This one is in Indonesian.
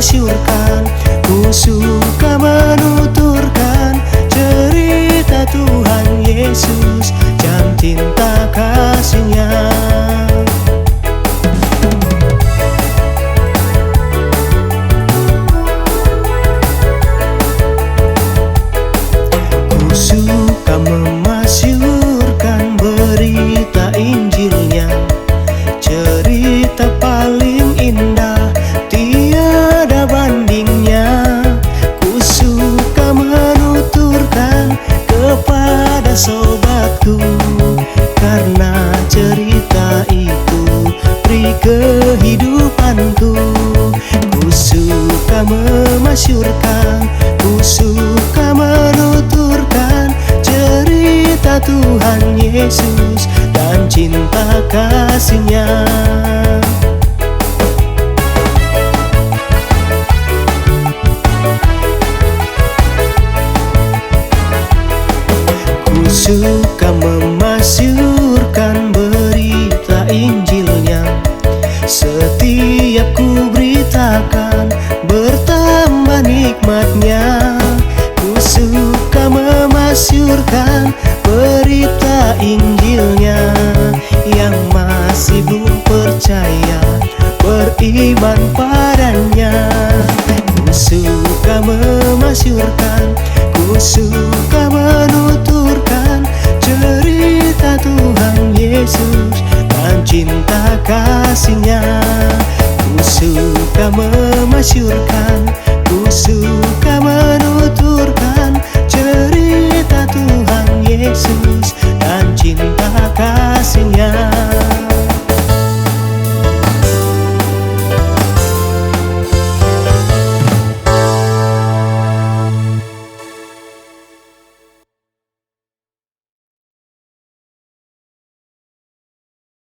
memasyurkan, ku suka menuturkan cerita Tuhan Yesus, jam cinta kasih-Nya. Ku suka memasyurkan berita Injilnya, cerita paling indah tiada bandingnya. Ku suka menuturkan kepada sobatku, karena cerita itu beri kehidupanku. Ku suka memasyurkan, ku suka menuturkan cerita Tuhan Yesus dan cinta kasih-Nya. Ku suka memasyurkan berita Injilnya, setiap ku beritakan bertambah nikmatnya. Ku suka memasyurkan berita Injilnya, yang masih belum percaya beriman padanya. Ku suka memasyurkan, ku suka menuturkan cerita Tuhan Yesus dan cinta kasih-Nya. Ku suka memasyurkan,